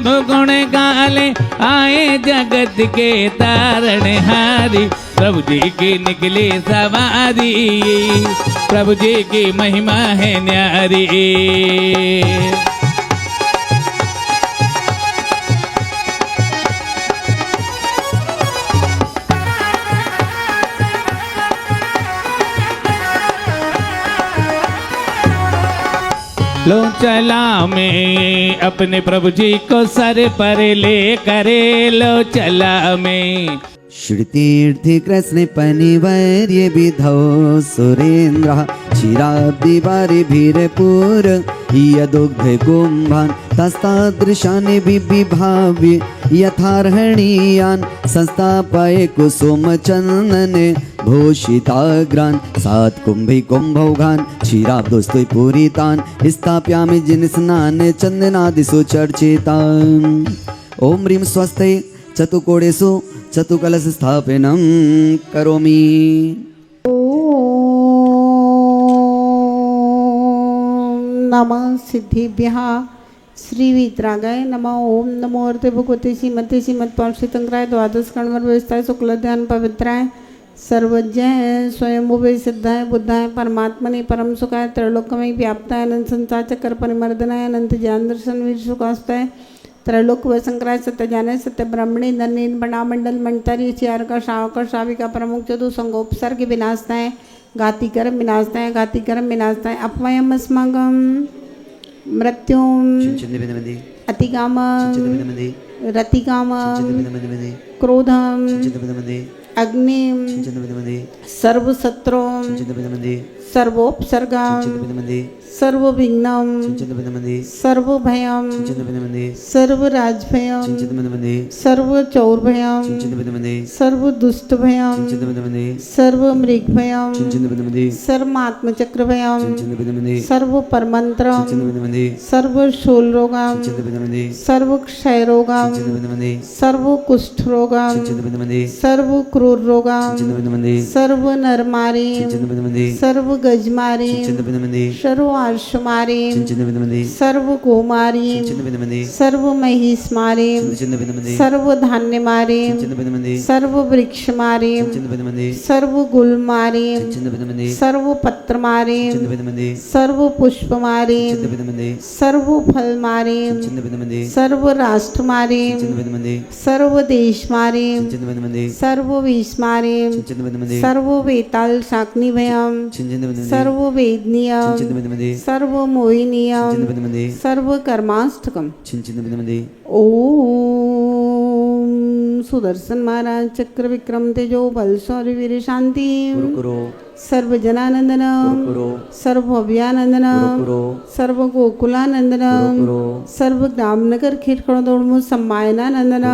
सब गुण गाले आए जगत के तारणहारी। प्रभु जी की निकली सवारी, प्रभु जी की महिमा है न्यारी। लो चला मैं अपने प्रभु जी को सर पर ले करे, लो चला मैं। श्रुतीर्थी कृष्ण पनिवर्य विधौ सुरेन्द्र क्षीराब्दि वारिभिरपुर यदुग्ध कुम्भान् तस्तादृशानि विभाव्य यथार्हणीयान् संस्थापय कुसुम चन्दने भूषिताग्रान् सात् कुम्भी कुम्भौघान् क्षीराब्दोस्तु पूरितान् स्थापयामि जिनस्नाने चन्दनादिषु चर्चितान्। ओम ह्रीं स्वस्ते चतुकोडेषु चतुकलश स्थापनं करोमि। नमः सिद्धिभ्यः श्री वीतरागाय नमः। ओम नमो अर्थे भगवते श्रीमते श्रीमत्पार्षितंकराय द्वादश कर्णवर व्यवस्थाय शुक्ल ध्यान पवित्राय सर्वज्ञ है स्वयं उभय सिद्धाय बुद्धाय परमात्मने परम सुखाय त्रैलोक्यमय व्याप्ताय अनंत संसार चक्र परिमर्दनाय अनंत ज्ञान दर्शन वीर सुखास्ताय त्रैलोक वसंकराय सत्य जाने सत्य ब्रह्मणे धन्य बड़ा मंडल मंतरी चार का श्रावक श्राविका प्रमुख चतु संगोपसर्ग विनाशताय घाती कर्म विनाशताय घाती कर्म विनाशताय अपवयम अस्माकं मृत्युम अतिकाम रतिकाम क्रोधम अग्नि सर्वशत्रु सर्वोपसर्गा सर्वविघ्नं सर्वभयं सर्वराजभयं सर्वचौरभयं सर्वदुष्टभयं सर्वमृगभयं सर्वात्मचक्रभयं सर्वपरमन्त्रं सर्वशूलरोगं सर्वक्षयरोगं सर्वकुष्ठरोगं सर्वक्रूररोगं सर्वनरमारी सर्वगजमारी सर्वार्षमारी सर्वकुमारी सर्वमहिषमारी सर्वधान्यमारी सर्ववृक्षमारी सर्वगुलमारी सर्वपत्रमारी सर्वपुष्पमारी सर्वफलमारी सर्वराष्ट्रमारी सर्वदेशमारी सर्वविषमारी सर्ववेताल शाक्निभयं सर्ववेदनीयं सर्वमोहिनीयं सर्वकर्माष्टकम्। ओम सुदर्शन महाराज चक्र विक्रम तेजो बल शौर्य वीर शांति सर्वजनानंदन सर्वभव्यानंदन सर्वगोकुलानंदन सर्वग्रामनगर खेटखड़ोदोड़मु सम्मायनानंदन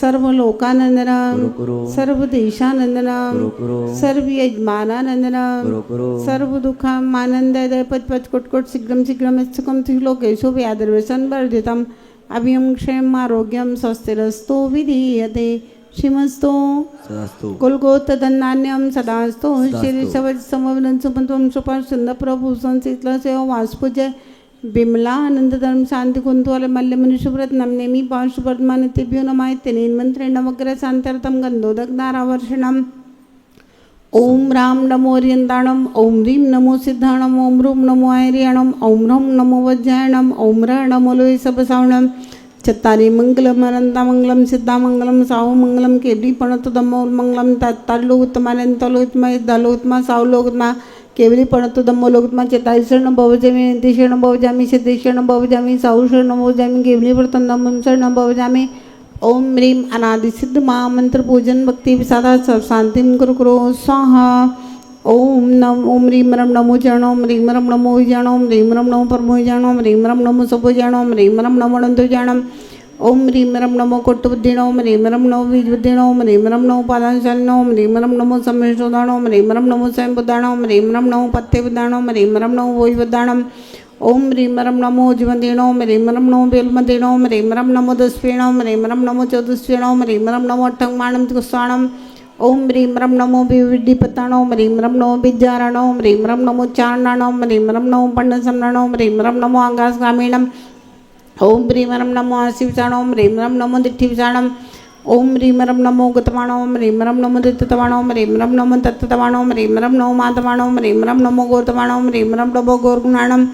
सर्वलोकानंदन सर्वदेशानंदन सर्वयजमानानंदन सर्वदुःखमानंदय पच कोट शीघ्रं शीघ्रं सुखं त्रिलोकेषु व्याधिर्व्यसनं वर्जितम् अभयं क्षेम आरोग्यं स्वस्तिरस्तु विधीयते श्रीमस्तु कुलगोत्रधन्यान्यं सदास्तु श्रीशवसमवनं सुपन्तं सुपार्षन्द प्रभु संशीतलसेव वासपूज्य विमला आनंद धर्म शांति कुंतुवाल मल्ल मनुष्यव्रत नमनेमी पार्श्ववर्धमानतेभ्यो नमाय तेनेन मंत्रे नवग्रह शांत्यर्थं गंधोदक दारावर्षणम्। ओम राम नमो अरियंताणम ओम ह्रीं नमो सिद्धाणम ओम रूं नमो आयर्याणम ओम ह्रं नमो वज्रायणम ओम र नमो लोय सबसावणम चत्तारि मंगलम अनंता मंगलम सिद्धा मंगलम साहु मंगलम केडी पणतु दमो मंगलम तत्तालो उत्तमा अनंतलो उत्तमा दलो उत्तमा सावलो उत्तमा केवली पणतु दमो लोकत्मा चेताई शरण भवजामि अनंति शरण भवजामि सिद्धि शरण भवजामि साहु शरण भवजामि केवली वर्तनम शरण भवजामि। ओम ह्रीं अनादि सिद्ध महामंत्र पूजन भक्ति विसादा सब शांतिं कुरु कुरु स्वाहा। ओम ह्रीं रम नमो जानो ओम ह्रीं रम नमो जानो ओम ह्रीं रम नमो परमो जानो ओम ह्रीं रम नमो सबो जानो ओम ह्रीं रम नमो अनंतो जानम ओम ह्रीं रम नमो कोट्टबुद्धिनो ओम ह्रीं रम नमो बीजबुद्धिनो ओम ह्रीं रम नमो पादांशालिनो ओम ह्रीं रम नमो सम्मेषोदानो ओम ह्रीं रम नमो स्वयं बुद्धानो ओम ह्रीं रम नमो पत्ते बुद्धानो ओम ह्रीं रम नमो वोई बुद्धानम ओम ह्रीं रम नमो जीवंतेनो ओम ह्रीं रम नमो बेलमतेनो ओम ह्रीं रम नमो दस्वेनो ओम ह्रीं रम नमो चतुस्वेनो ओम ह्रीं रम नमो अट्ठंगमाणं कुस्वाणम ओम ह्रीं रम नमो विडिपताणो ओम ह्रीं रम नमो बिज्जारणो ओम ह्रीं रम नमो चारणाणो ओम ह्रीं रम नमो पण्डसमरणो ओम ह्रीं रम नमो आकाशगामिणम ओम ह्रीं रं नमो आशिविषाणं, ओम ह्रीं रं नमो दिट्ठिविषाणं, ओम ह्रीं रं नमो गतवाणं, ओम ह्रीं रं नमो दित्तवाणं, ओम ह्रीं रं नमो तत्तवाणं, ओम ह्रीं रं नमो मातवाणं, ओम ह्रीं रं नमो गोर्तवाणं, ओम ह्रीं रं नमो गोर्गुणाणं,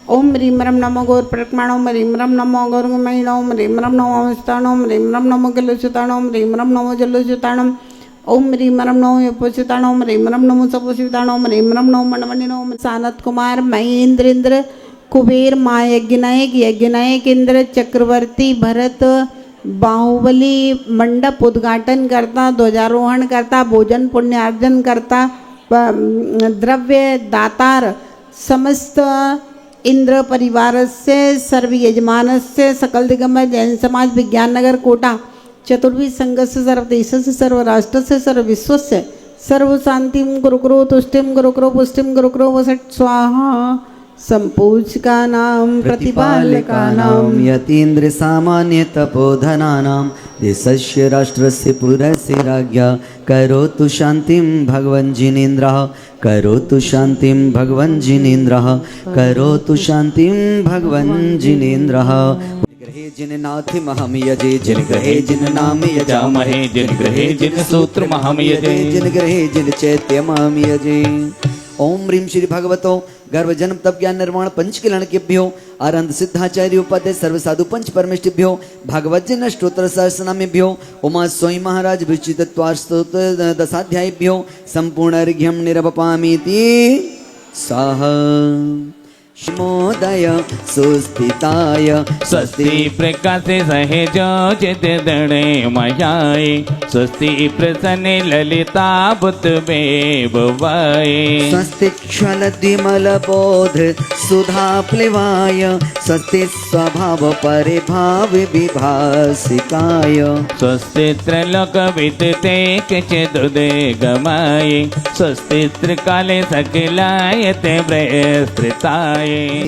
ओम ह्रीं रं नमो गोर्प्रक्माणं, ओम ह्रीं रं नमो गोर्गमयिणं, ओम ह्रीं रं नमो अवस्थाणं, ओम ह्रीं रं नमो गलुषिताणं, ओम ह्रीं रं नमो जलुषिताणं, ओम ह्रीं रं नमो यपोषिताणं, ओम ह्रीं रं नमो सपोषिताणं, ओम ह्रीं रं नमो मणमणिणं, ओम सानत कुमार महेंद्रेंद्र कुबेर महायज्ञनायक यज्ञनायक इंद्र चक्रवर्ती भरत बाहुबली मंडप उद्घाटन करता, ध्वजारोहण करता, भोजन पुण्यार्जन करता, द्रव्य दातार समस्त इंद्र परिवारस्य सर्व यजमानस्य सकल दिगंबर जैन समाज विज्ञान नगर कोटा चतुर्विध संघस्य सर्व देशस्य सर्व राष्ट्रस्य सर्व विश्वस्य सर्व शांतिं गुरुकुरो तुष्टिं गुरुकुरो पुष्टिं गुरुकुरो वसट स्वाहा संपूजकानां प्रतिपालकानां यतीन्द्र सामान्य तपोधनानां देशस्य राष्ट्रस्य पुरस्य राज्ञा करोतु शान्तिं भगवन् जिनेन्द्रः, करोतु शान्तिं भगवन् जिनेन्द्रः, करोतु शान्तिं भगवन् जिनेन्द्रः। गृहे जिन नाथ महम यजे, जिन गृहे जिन नाम यजामहे, जिन गृहे जिन सूत्र महम यजे, जिन गृहे जिन चैत्य महम यजे। ओम ह्रीं श्री भगवतो गर्भ जन्म तप ज्ञान निर्माण पंच किलणकेभ्यो आरंद सिद्धाचार्य उपाध्याय सर्व साधु पंच परमेष्टिभ्यो भगवत जन स्तोत्र सहस्रनामेभ्यो उमा स्वयं महाराज विचितत्वास्तोत्र दशाध्यायेभ्यो संपूर्ण अर्घ्यं निरवपामीति सह श्रीमोदय सुस्थिताय स्वस्ति प्रकाशे सहेजोचित दणे मयाय, स्वस्ति प्रसन्ने ललिता बुद्धवे भवाय, स्वस्ति क्षलद्विमल बोध सुधा प्लिवाय, स्वस्ति स्वभाव परिभाव विभासिकाय, स्वस्ति त्रैलोक विदते चतुर्दे गमाय, स्वस्ति त्रिकाले सकलायते प्रस्तृताय,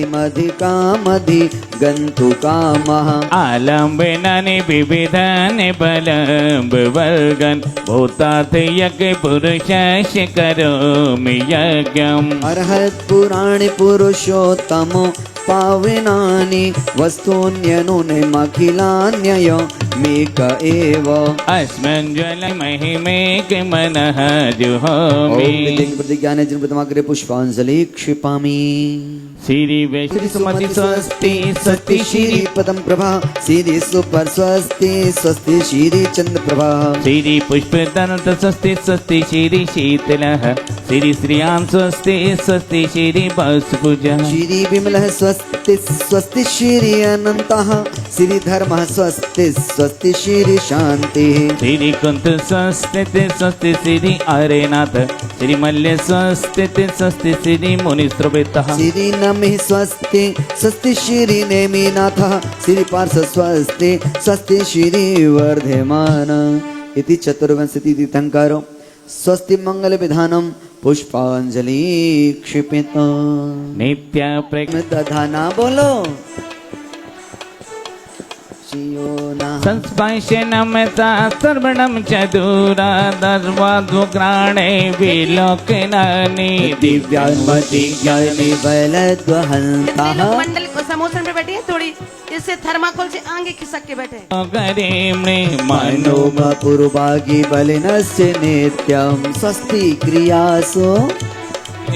मधिकामधि गन्तुकामः आलम्बनानि विविधानि बलम्ब वर्गन् भूतात् यज्ञ पुरुषस्य करोमि यज्ञम्। अर्हत् पुराणि पुरुषोत्तमो पावनानि वस्तून्यनुनिमखिलान्यय मेक एव अस्मिन् ज्वल महिमेक मनः जुहोमि। प्रतिज्ञाने जन्मप्रथमाग्रे पुष्पाञ्जलि क्षिपामि। श्री वैष्णवमति स्वस्ति स्वस्ति श्री पदम प्रभा श्री सुपर स्वस्ति स्वस्ति श्री चंद्र प्रभा श्री पुष्पदंत स्वस्ति स्वस्ति श्री शीतलः श्री श्रियां स्वस्ति स्वस्ति श्री वसुभुजः श्री विमलः स्वस्ति स्वस्ति श्री अनन्तः श्री धर्मः स्वस्ति स्वस्ति श्री शान्तिः श्री कुंत स्वस्ति स्वस्ति श्री आर्यनाथ श्री मल्य स्वस्ति स्वस्ति श्री मुनिस्रवेतः श्री नमः स्वस्ति स्वस्ति श्री नेमिनाथः श्री पार्थ स्वस्ति स्वस्ति श्री वर्धमान इति चतुर्विंशति तीर्थंकरो स्वस्ति मंगल विधानम पुष्पांजलि क्षिपित नित्य दधाना बोलो संस्पर्शनमता सर्वणं च दूरा दर्वाद्वग्राणे विलोकनानि दिव्यान्मति ज्ञानी बलद्वहंतः मंडल को समोसन पे बैठे हैं, थोड़ी इससे थर्माकोल से आगे खिसक के बैठे हैं। गरीम्णे मनोम पूर्वागी बलिनस्य नित्यं स्वस्ति क्रियासु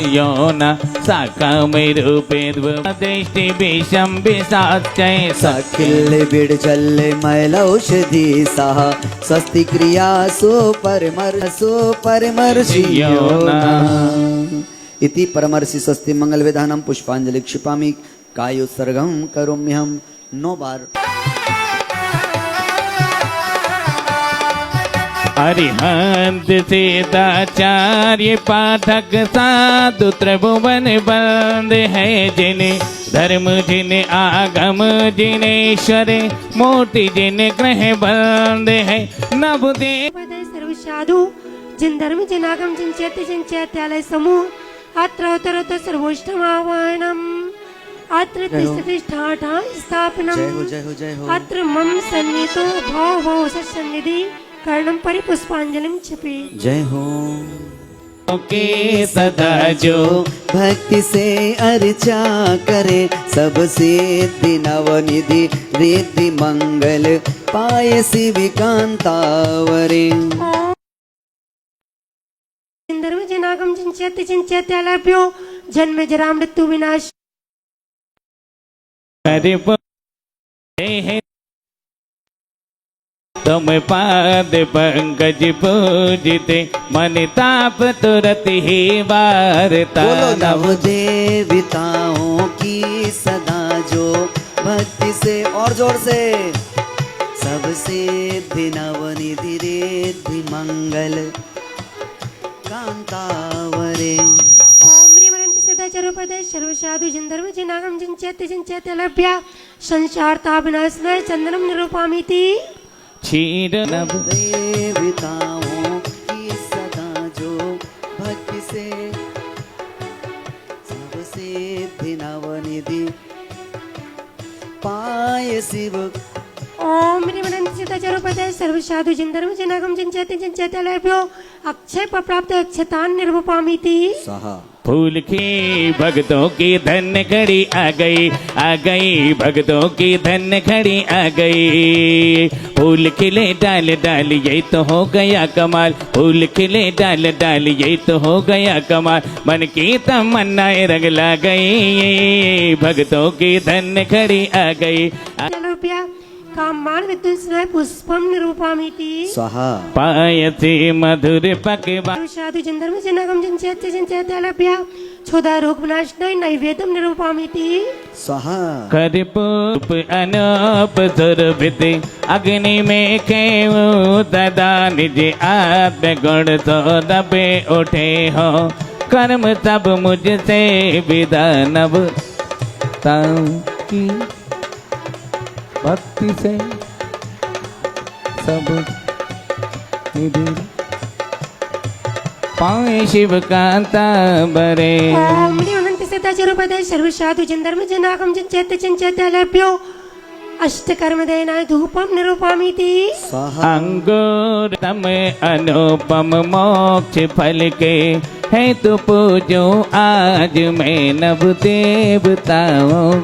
यो न साकमेरूपेद्वदेष्टि विषं विसाच्चै सखिल्ले बिडचल्ले मैलौषधि सह स्वस्ति क्रियासु परमर्षियो न इति परमर्षि स्वस्ति मंगल विधानम पुष्पांजलि क्षिपामि कायोत्सर्गं करोम्यहं 9 बार। अरिहंत सीताचार्य पाठक साधु त्रिभुवन बंद है जिन्हें धर्म जिन्हें आगम जिनेश्वर मूर्ति जिन्हें ग्रह बंद है नवदेव सर्व साधु जिन धर्म जिनागम जिन चैत्यालय समूह अत्र उत्तरोत्तर सर्वोष्टमावाहनम् अत्र तिष्ठा स्थापनम् अत्र मम सन्निहितो भाव सन्निधि कर्णम परिपुष्पांजलिं क्षिपे। जय हो। के सदा जो भक्ति से अर्चा करे, सब सिद्धि नवनिधि रिद्धि मंगल पाए शिव कांतावरे। धर्म जनागम जिनचैत्यालभ्यो जन्म जरा मृत्यु विनाश हरि तुम पाद पंकज पूजिते मन ताप तुरत ही वारता। बोलो नव देवताओं की सदा जो भक्ति से, और जोर से, सबसे नवनिधि रिद्धि मंगल कांतावरे। ओम ह्रीमरन्ति सदाचारोपदय सर्व साधु जन जिनागम जिनचैत्यालभ्या संसारता विनाशनाय चंदनम निरूपामीति। क्षीर नभ देवताओं की सदा जो भक्ति से, सबसे नवनिधि पाए शिव। ओम ह्रीमरन्ति सदाचारोपदय सर्व साधु जन जिनागम जिनचैत्यालभ्यो अक्षय प्राप्त अक्षतान निरूपामीति। सहा फूल की भक्तों की धन खड़ी आ गई भक्तों की धन खड़ी आ गई। फूल खिले डाल डाल यही तो हो गया कमाल, फूल खिले डाल डाल यही तो हो गया कमाल। मन की तमन्नाएं रंग ला गई, भक्तों की धन खड़ी आ गई। कामान विद्युत्स्नाय पुष्पम निरूपामीति। स्वाहा पायसी मधुर पकवान साधु जन जिनागम जिनचैत्यालभ्या क्षुधा रोग विनाशनाय नैवेद्यम निरूपामीति। स्वाहा करपूप अनूप सुरभित अग्नि में खेऊ तदा निज आत्म गुण तो दबे उठे हो। कर्म तब मुझसे विदा नव ताऊ की भक्ति से सब निधि पाए शिव कांता बरे। ओम ह्रीमरन्ति सदाचारोपदय सर्व साधु जन जिनागम जिनचैत्यालभ्यो अष्टकर्मदयनाय धूपम निरूपामीति। स्वाहा अंगूर तम अनुपम मोक्ष फल के है तो पूजो आज मैं नव देवताओं।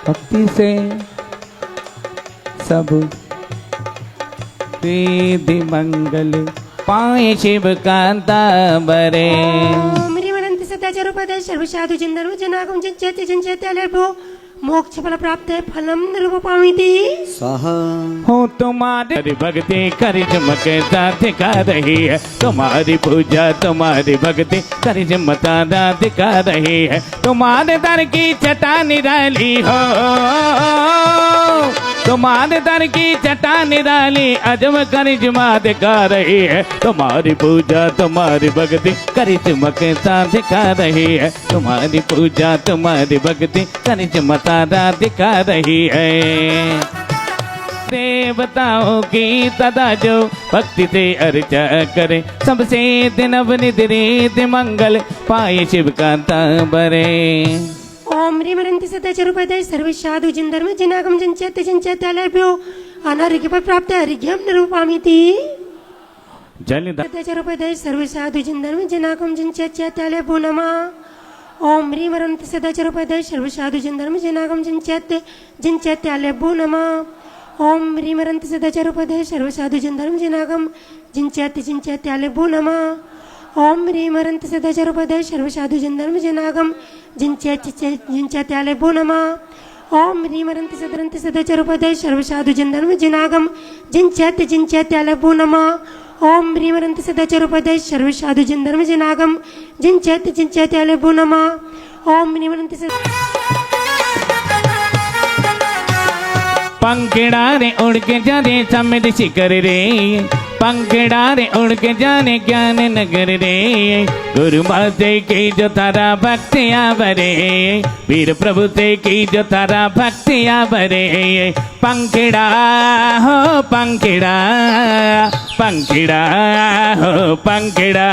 भक्ति से सब रिद्धि मंगल पाए शिव कांता बरे। ओम ह्रीमरन्ति सदाचारोपदय सर्व साधु जन जिनागम जिनचैत्यालभ्यो मोक्ष फल प्राप्त फलम निरूपामीति। स्वाहा हो तुम्हारी भक्ति करिश्मा के साथ दिखा रही है, तुम्हारी पूजा तुम्हारी भक्ति करिश्मा साथ दिखा रही है। तुम्हारे दर की छटा निराली हो, तुम्हारे दर की छटा निराली अजब करिश्मा दिखा रही है। तुम्हारी पूजा तुम्हारी भक्ति करिश्मा के साथ दिखा रही है, तुम्हारी पूजा तुम्हारी भक्ति करिश्मा साथ दिखा रही है। देवताओं की सदा जो भक्ति से अर्चा करे, सबसे नवनिधि रिद्धि मंगल पाए शिव कांता बरे। ओम ह्रीमरन्ति सदाचारोपदय सर्व साधु जन जिनागम जिनचैत्यालभ्यो अनारोग्य फल प्राप्त अर्घ्यम निरूपामीति। जलधार सदाचारोपदय सर्व साधु जन जिनागम जिनचैत्यालभ्यो नमः। ओम ह्रीमरन्ति सदाचारोपदय सर्व साधु जन जिनागम जिनचैत्यालभ्यो नमः। ओम ह्रीमरन्ति सदाचारोपदय सर्व साधु जन जिनागम जिनचैत्यालभ्यो नमः। ओम ह्रीमरन्ति सदाचारोपदय सर्व साधु जन जिनागम जिनचैत्यालभ्यो नमः। ओम ह्रीमरन्ति सदाचारोपदय सर्व साधु जन जिनागम जिनचैत्यालभ्यो नमः। ओम ह्रीमरन्ति सदाचारोपदय सर्व साधु जन जिनागम जिनचैत्यालभ्यो नमः। ओम ह्रीमरन्ति पंखिड़ारे उड़ के जाने समित शिखर रे, पंखिड़ारे उड़ के जाने ज्ञान नगर रे। गुरु माँ से की जो तारा भक्तियाँ भरे, वीर प्रभु से की जो तारा भक्तियाँ भरे। पंखिड़ा हो पंखिड़ा, पंखिड़ा हो पंखिड़ा।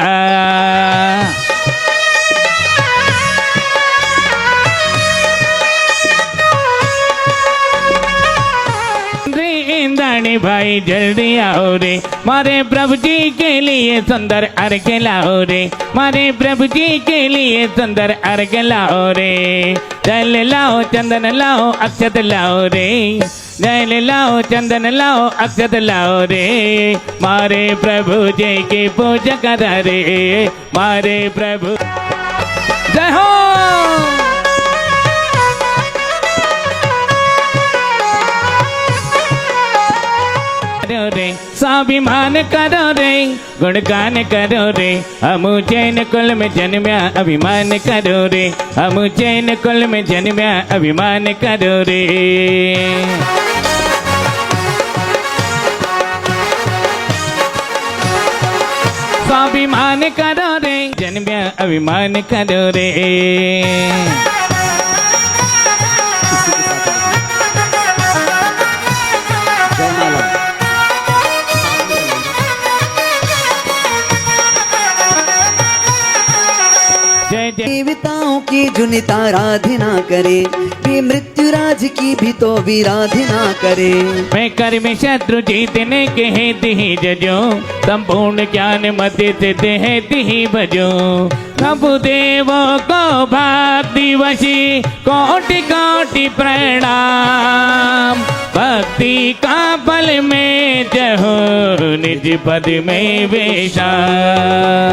दानी भाई जल्दी आओ रे, मारे प्रभु जी के लिए सुंदर अर्घ लाओ रे, मारे प्रभु जी के लिए सुंदर अर्घ लाओ रे। जल लाओ चंदन लाओ अक्षत लाओ रे, जल लाओ चंदन लाओ अक्षत लाओ रे, मारे प्रभु जी की पूजा कर रे, मारे प्रभु। जय हो। रे स्वाभिमान करो रे, गुणगान करो रे, हम जैन कुल में जन्म्या अभिमान करो रे, हम जैन कुल में जन्म्या अभिमान करो रे। स्वाभिमान करो रे, जन्म्या अभिमान करो रे। देवताओं की जुनित आराधना करे, वे मृत्युराज की भी तो विराधना करे। मैं कर में शत्रु जीतने के हेतु ही जजो, संपूर्ण ज्ञान मध्य सिद्ध हेतु ही भजो। प्रभु देवों को भक्ति वशी कोटि कोटि प्रणाम, भक्ति का बल में जहो निज पद में विश्राम।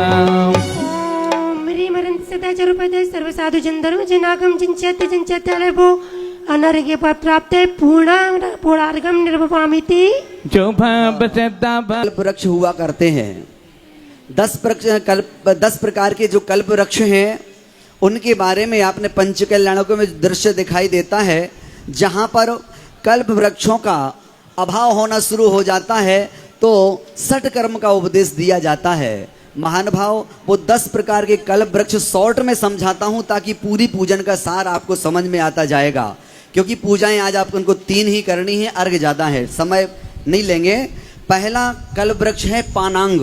सदाचारोपदेश सर्व साधु जन धर्म जनागम जिंचते जिंचते भो अनर्घ्य प्राप्ते पूर्णार्घम निर्वपामिति। जो भाव श्रद्धा कल्प वृक्ष हुआ करते हैं, 10 प्रकार के जो कल्प वृक्ष हैं उनके बारे में आपने पंचकल्याणकों में दृश्य दिखाई देता है, जहां पर कल्प वृक्षों का अभाव होना शुरू हो जाता है तो सठ कर्म का उपदेश दिया जाता है। महान भाव वो 10 प्रकार के कल्प वृक्ष शॉर्ट में समझाता हूं ताकि पूरी पूजन का सार आपको समझ में आता जाएगा, क्योंकि पूजाएं आज आपको उनको 3 ही करनी है, अर्घ ज्यादा है, समय नहीं लेंगे। पहला कल्प वृक्ष है पानांग।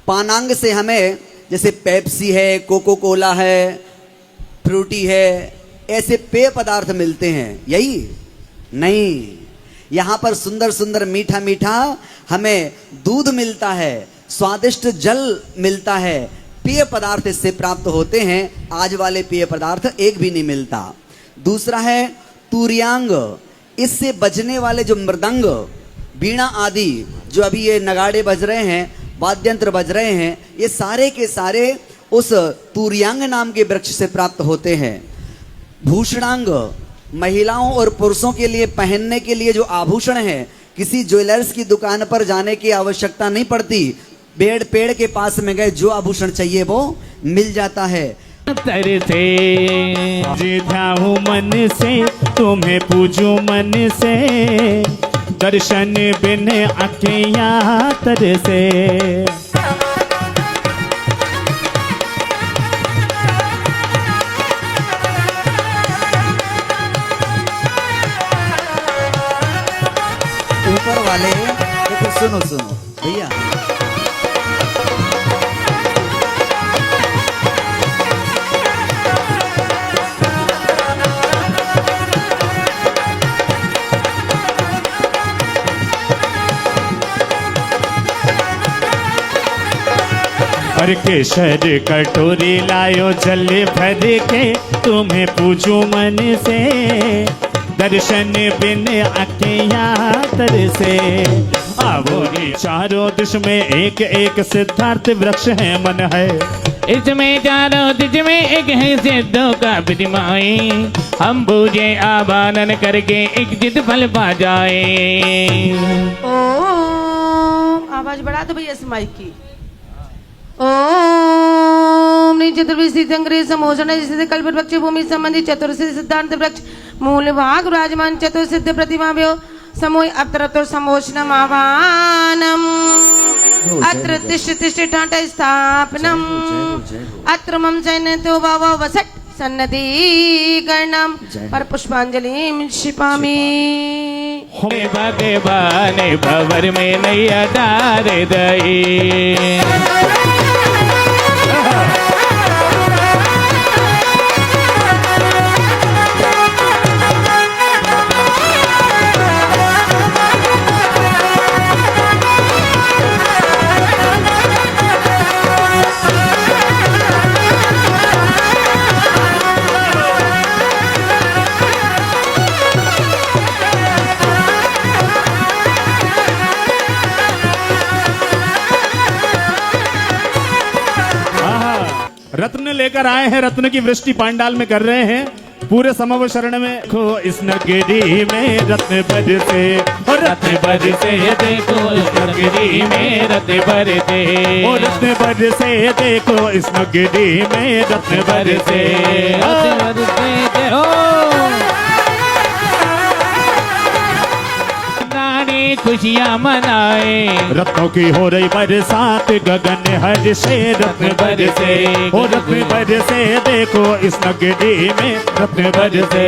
पानांग से हमें जैसे पेप्सी है, कोको कोला है, फ्रूटी है, ऐसे पेय पदार्थ मिलते हैं। यही नहीं, यहाँ पर सुंदर सुंदर मीठा मीठा हमें दूध मिलता है, स्वादिष्ट जल मिलता है, पेय पदार्थ इससे प्राप्त होते हैं। आज वाले पेय पदार्थ एक भी नहीं मिलता। दूसरा है तुर्यांग, इससे बजने वाले जो मृदंग, बीणा आदि जो अभी ये नगाड़े बज रहे हैं, वाद्यंत्र बज रहे हैं, ये सारे के सारे उस तुर्यांग नाम के वृक्ष से प्राप्त होते हैं। भूषणांग, महिलाओं और पुरुषों के लिए पहनने के लिए जो आभूषण है, किसी ज्वेलर्स की दुकान पर जाने की आवश्यकता नहीं पड़ती, पेड़ के पास में गए जो आभूषण चाहिए वो मिल जाता है। तर से ध्याऊं मन से, तुम्हें पूजूं मन से, दर्शन बिन अखियां तर से। ऊपर वाले तो सुनो भैया, और केसर कटोरी लायो जल भर के, तुम्हें पूजूं मन से, दर्शन बिन अखियां तर से। आवो चारों दिश में एक एक सिद्धार्थ वृक्ष है मन है, इसमें चारों दिश में एक है सिद्धों का प्रतिमाई, हम पूजे आवाहन करके एक जिद फल पा जाए। ओम, आवाज बढ़ा दो भैया इस माइक की। ओम चतुर्विशी संग्रह समोषण जिससे कल्प वृक्ष भूमि संबंधी चतुर्सिद्ध सिद्धांत वृक्ष मूल भाग विराजमान चतुर्सिद्ध प्रतिमा व्यो समूह अत्र समोषणम आवानम अत्र तिष्ठ तिष्ठ ठाट स्थापनम अत्र मम चैनतो भव वसट सन्नति कर्णम पर पुष्पांजलिं क्षिपामि। हे भगवान भवर में नैया डार दई, रत्न लेकर आए हैं, रत्न की वृष्टि पांडाल में कर रहे हैं। पूरे समव शरण में खो इस नगरी में रत्न बरसे और रत्न बरसे देखो इस नगरी में रत्न बरसे और रत्न बरसे देखो इस नगरी में रत्न बरसे। रत्न बरसे हो रानी खुशियाँ मनाए, रत्नों की हो रही बरसात गगन हर से रत्न बरसे और रत्न बरसे देखो इस नगरी में रत्न बरसे।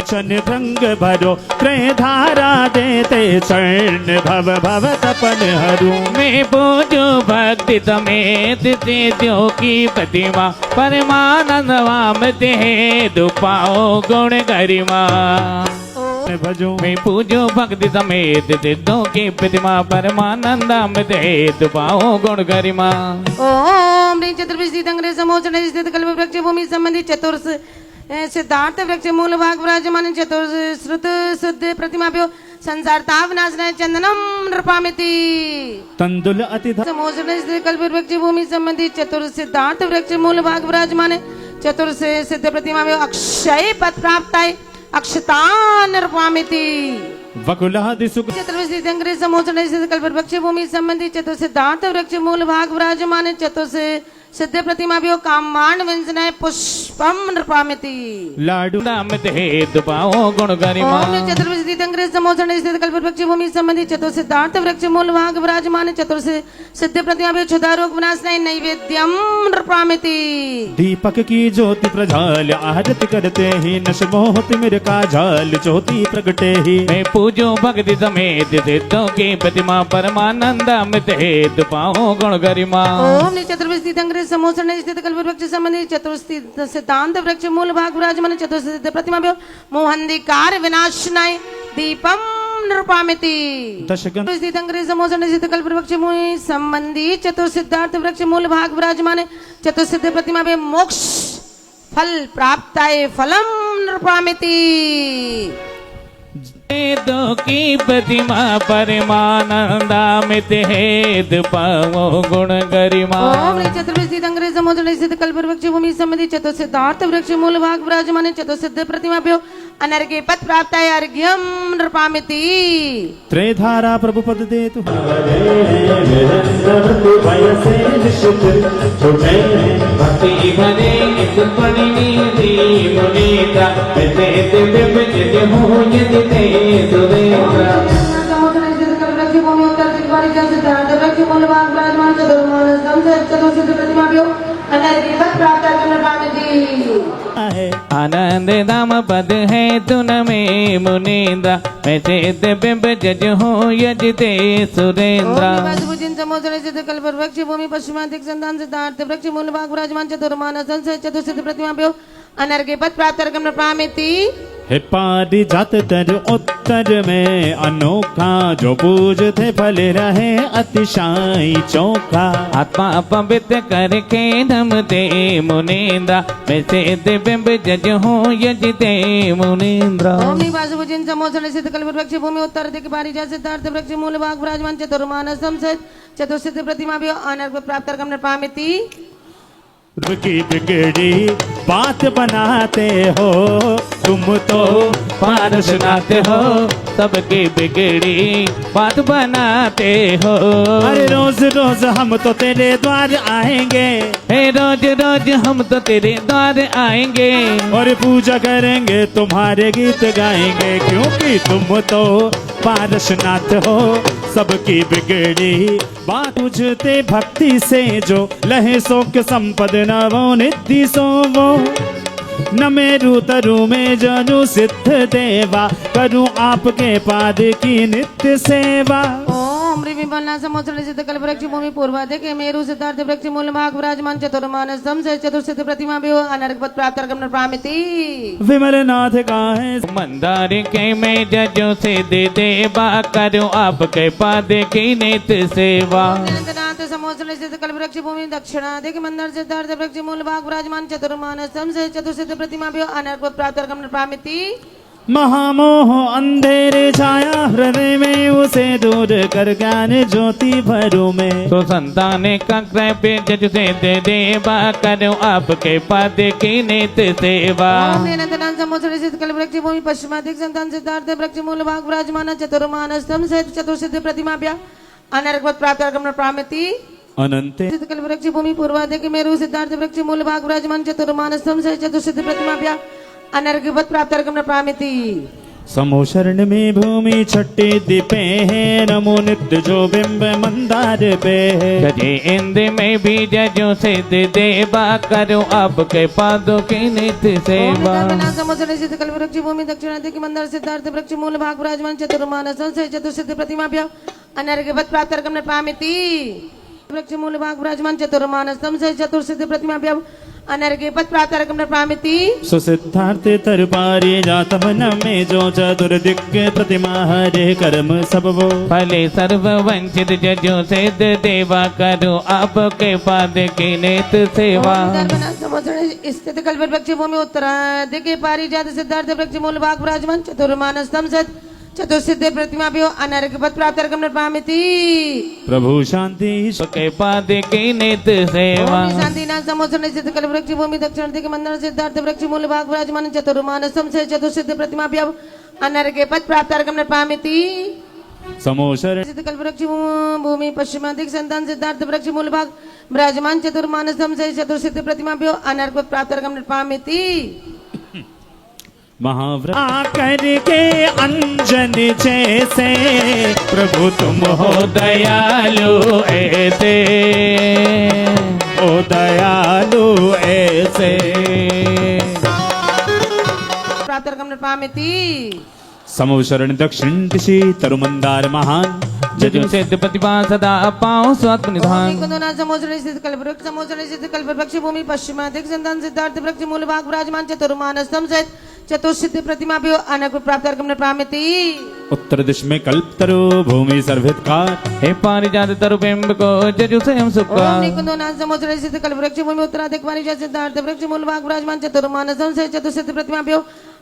चन रंग भरो त्रय धारा देते स्वर्ण भव भव तपन हरू। मैं पूजो भक्ति समेत तेजो की प्रतिमा परमानंद वामते दुपाओ गुण गरिमा। भजो मैं पूजो भक्ति समेत सिद्धों की प्रतिमा परमानंद में दुपाओ गुण गरिमा। ओम ह्रीं चतुर्विशी अंग्रेज समोचन स्थित कल्प वृक्ष भूमि संबंधी चतुर्थ सिद्धार्थ वृक्ष मूल भाग विराजमान चतुर्श्रुत शुद्ध प्रतिमाभ्यो संसार ताप नाशनाय चंदनम नृपामिति। तंदुल अति समोचन स्थित कल्प वृक्ष भूमि संबंधी चतुर्थ सिद्धार्थ वृक्ष मूल भाग विराजमान चतुर्थ सिद्ध प्रतिमाभ्यो अक्षय पद प्राप्ताय अक्षता नृपामिति। वकुलादि सुख चतुर्विशी अंग्रेज समोचन स्थित कल्प वृक्ष भूमि संबंधी चतुर्थ सिद्धार्थ वृक्ष मूल भाग विराजमान चतुर्थ सिद्ध प्रतिमाभ्यो कामांड व्यंजनाय पुष्पम नृपामिति। लाडू नाम दुपाओ गुण गरिमा। ओम चतुर्विशी अंग्रेज समोचन स्थित कल्प वृक्ष भूमि संबंधी चतुर्थ सिद्धार्थ वृक्ष मूल भाग विराजमान चतुर्थ सिद्ध प्रतिमाभ्यो क्षुधा रोग विनाशनाय नैवेद्यम नृपामिति। दीपक की ज्योति प्रज्वाल आरती करते ही नशमोह तिमिर का झाल ज्योति प्रगटे ही। मैं पूजो भक्ति समेत सिद्धों की प्रतिमा परमानंद में दुपाओ गुण गरिमा। ओम चतुर्विशी अंग्रेज समोचन स्थित कल्प वृक्ष संबंधी चतुर्थ सिद्धांत वृक्ष मूल भाग विराजमान चतुर्थ सिद्ध प्रतिमाभ्यो मोहंधिकार विनाशनाय दीपम नृपामिति। दशगन स्थित अंग्रेज समोचन स्थित कल्प वृक्ष मूल संबंधी चतुर्थ सिद्धार्थ वृक्ष मूल भाग विराजमान चतुर्थ सिद्ध प्रतिमाभ्यो मोक्ष फल प्राप्ताय फलम नृपामिति। वेदों की प्रतिमा परमानंदामित दुपाओ गुण गरिमा। ओम चतुर्विशी अंग्रेज समोचन स्थित कल्प वृक्ष भूमि संबंधी चतुर्थ सिद्धार्थ वृक्ष मूल भाग विराजमान चतुर्थ सिद्ध प्रतिमाभ्यो अनर्घ्य पद प्राप्ताय अर्घ्यम नृपामिति। त्रयधारा प्रभु पद दे तु भक्ति भरे सुपरिणीति मुनीता हो यदि सुरेंद्र। समोचन स्थित कल्प वृक्ष भूमि उत्तर दिग्वारी सिद्धार्थ वृक्ष मूल भाग विराजमान चतुर्थ सिद्ध प्रतिमाभ्यो अनर्घ्य पद प्राप्ताय नृपामिति। आनंद धाम पद है तुन में मुनीन्द्र वैसे बिंब जज हो यजते सुरेंद्र। भुजिन समोचन स्थित कल्प वृक्ष भूमि पश्चिमाधिक संतान सिद्धार्थ वृक्ष मूल भाग विराजमान चतुर्मान चतुर्सिद्ध प्रतिमाभ्यो अनर्घ्य पद प्राप्त नृपामिति। हे पारी जात तर उत्तर में अनोखा जो पूजते फल रहे अतिशाई चौका। आत्मा पवित्र करके नमते मुनीन्द्र वैसे बिंब जज हो यजते मुनीन्द्र। ओम निवास भुजिन समोचन स्थित कल्प वृक्ष भूमि उत्तर दिक बारिजा सिद्धार्थ वृक्ष मूल भाग विराजमान चतुर्मान चतुर्सिद्ध प्रतिमाभ्यो अनर्घ्य प्राप्त नृपामिति। की बिगड़ी बात बनाते हो तुम तो पार सुनाते हो सबकी बिगड़ी बात बनाते हो। अरे रोज रोज हम तो तेरे द्वार आएंगे हे रोज रोज हम तो तेरे द्वार आएंगे और पूजा करेंगे तुम्हारे गीत गाएंगे क्योंकि तुम तो पारसनाथ हो सबकी बिगड़ी बात पूछते भक्ति से जो लहे शोक संपद न वो निधि सो वो न मेरु तरु में जनु सिद्ध देवा करूं आपके पाद की नित्य सेवा। ओम ह्रीं पिंपलना समुद्र सिद्ध कल्प वृक्ष भूमि पूर्वाधिक मेरु सिद्धार्थ वृक्ष मूल भाग विराजमान चतुर्मानसम से चतुर्सिद्ध प्रतिमा भी हो अनर्क पद प्राप्त गमन प्रामिति विमल नाथ का है मंदार के मैं जजों से दे देवा करूं आपके पद की नित सेवा नाथ समुद्र सिद्ध कल्प वृक्ष भूमि दक्षिणाधिक मंदिर सिद्धार्थ वृक्ष मूल भाग विराजमान चतुर्मानसम से चतुर्सिद्ध प्रतिमा भी हो अनर्क पद प्राप्त गमन प्रामिति महामोह अंधेरे छाया हृदय में उसे दूर कर ज्ञान ज्योति भरो में तो संतान का कृपे जज से दे देवा करूं आपके पद की नित सेवा समुद्र सिद्ध कल्प वृक्ष भूमि पश्चिमाधिक संतान सिद्धार्थ वृक्ष मूल भाग विराजमान चतुर्मानसम से चतुर्सिद्ध प्रतिमा भी अनर्क पद प्राप्त गमन प्रामिति अनंत सिद्ध कल्प वृक्ष भूमि पूर्वाधिक मेरु सिद्धार्थ वृक्ष मूल भाग विराजमान चतुर्मानसम से चतुर्सिद्ध प्रतिमा भी अनर्क पद प्राप्त गमन प्रामिति समो शरण में भूमि छट्टे दीपे हैं नमो नित्य जो बिंब मंदार पे है सजे इंद्र में भी जजों से दे देवा करूं आपके पदों की नित सेवा समुद्र सिद्ध कल्प वृक्ष भूमि दक्षिणाधिक मंदिर सिद्धार्थ वृक्ष मूल भाग विराजमान चतुर्मानसम से चतुर्सिद्ध प्रतिमा भी अनर्क पद प्राप्त गमन प्रामिति वृक्ष मूल भाग विराजमान चतुर्मानसम से चतुर्सिद्ध प्रतिमा भी अनर्क पद प्राप्त गमन प्रामिति सुसिद्धार्थ तरपारी जात मन में जो चतुर्दिक्य प्रतिमा हरे कर्म सब वो फले सर्व वंचित जजों से दे देवा करूं आपके पद की नित सेवा समुद्र स्थित कल्प वृक्ष भूमि उत्तराधिक पारिजात सिद्धार्थ वृक्ष मूल भाग विराजमान चतुर्मानसम से चतुर्सिद्ध प्रतिमा भी अनर्क पद प्राप्त गमन प्रामिति प्रभु शांति के पद की नित सेवा शांति नाथ समुद्र स्थित कल्प वृक्ष भूमि दक्षिणाधिक मंदिर सिद्धार्थ वृक्ष मूल भाग विराजमान चतुर्मानसम से चतुर्सिद्ध प्रतिमा भी अनर्क पद प्राप्त गमन प्रामिति समोशर सिद्ध कल्प वृक्ष भूमि पश्चिमाधिक संतान सिद्धार्थ वृक्ष मूल भाग विराजमान चतुर्मानसम से चतुर्सिद्ध प्रतिमा भी अनर्क पद प्राप्त गमन प्रामिति महाव्रत आकर के अंजन जैसे प्रभु तुम हो दयालु ऐसे ओ दयालु ऐसे प्राप्त गमन प्रामिति समोशरण दक्षिण दिशि तरुमंदार महान जजों से प्रतिभा सदा पाओ स्वात्म निधान समुद्र स्थित कल्प वृक्ष समुद्र स्थित कल्प वृक्ष भूमि पश्चिमाधिक संतान सिद्धार्थ वृक्ष मूल भाग विराजमान चतुर्मानसम से चतुर्सिद्ध प्रतिमा भी अनर्क पद प्राप्त गमन प्रामिति उत्तर दिश में कल्प तरु भूमि सर्वहितकार हे पारिजात तरु बिंब को जजु से हम सुखा समुद्र स्थित कल्प वृक्ष भूमि उत्तराधिक पारिजात सिद्धार्थ वृक्ष मूल भाग विराजमान चतुर्मानसम से चतुर्सिद्ध प्रतिमा भी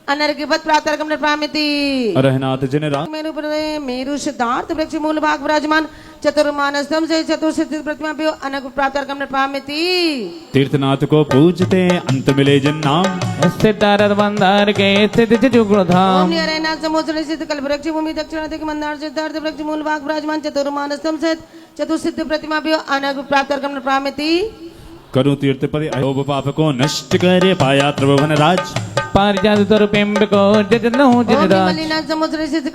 अनर्क पद प्राप्त गमन प्रामिति रहनाथ जिन राम मेरु सिद्धार्थ वृक्ष मूल भाग विराजमान चतुर्मानसम से चतुर्सिद्ध प्रतिमा भी अनर्क प्राप्त गमन प्रामिति तीर्थनाथ को पूजते अंत मिले जिन नाम सिद्धार्थ मंदार के स्थित जजुगुणधाम नाथ समुद्र स्थित कल्प वृक्ष भूमि दक्षिणाधिक मंदार सिद्धार्थ वृक्ष मूल भाग विराजमान चतुर्मानसम से चतुर्सिद्ध प्रतिमा भी अनर्क प्राप्त गमन प्रामिति करूं तीर्थ पद अयोब पाप को नष्ट करे पाया त्रिभुवन राज पारिजात तरु बिंब को जजनो जिनराज मलिनाथ समुद्र स्थित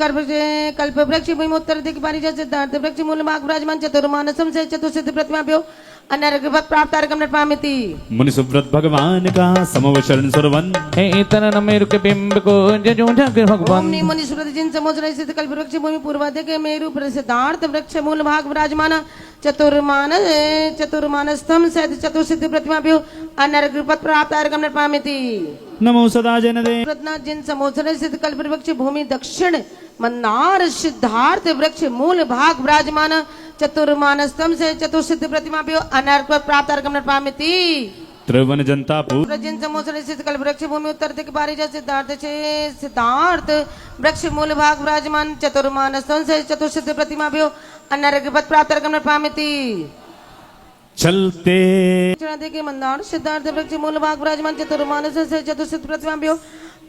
कल्प वृक्ष भूमि उत्तराधिक पारिजात सिद्धार्थ वृक्ष मूल भाग विराजमान चतुर्मानसम से चतुर्सिद्ध प्रतिमा भी अनर्क पद प्राप्त गमन प्रामिति मुनि सुव्रत भगवान का समवशरण सुरवन हे तरन मेरु के बिंब को जजो जग भगवान मुनि सुव्रत जिन समुद्र स्थित कल्प वृक्ष भूमि पूर्वाधिक मेरु सिद्धार्थ वृक्ष मूल भाग विराजमान चतुर्मानस्थम से चतुर्सिद्ध प्रतिमा भी अनर्क पद प्राप्त गमन प्रामिति नमो सदा जन दे रत्नाथ जिन समुद्र स्थित कल्प वृक्ष भूमि दक्षिण मंदार सिद्धार्थ वृक्ष मूल भाग विराजमान चतुर्मानस्थम से चतुर्सिद्ध प्रतिमा भी अनर्क पद प्राप्त गमन प्रामिति त्रिभुवन जनता पूर जिन समुद्र स्थित कल्प वृक्ष भूमि उत्तर दिक पारिजात सिद्धार्थ वृक्ष मूल भाग विराजमान चतुर्मानस्थम से चतुर्सिद्ध प्रतिमा भी अनर्क पद प्राप्त गमन प्रामिति चलते के मंदार सिद्धार्थ वृक्ष मूल भाग विराजमान चतुर्मानसम से चतुर्सिद्ध प्रतिमा भी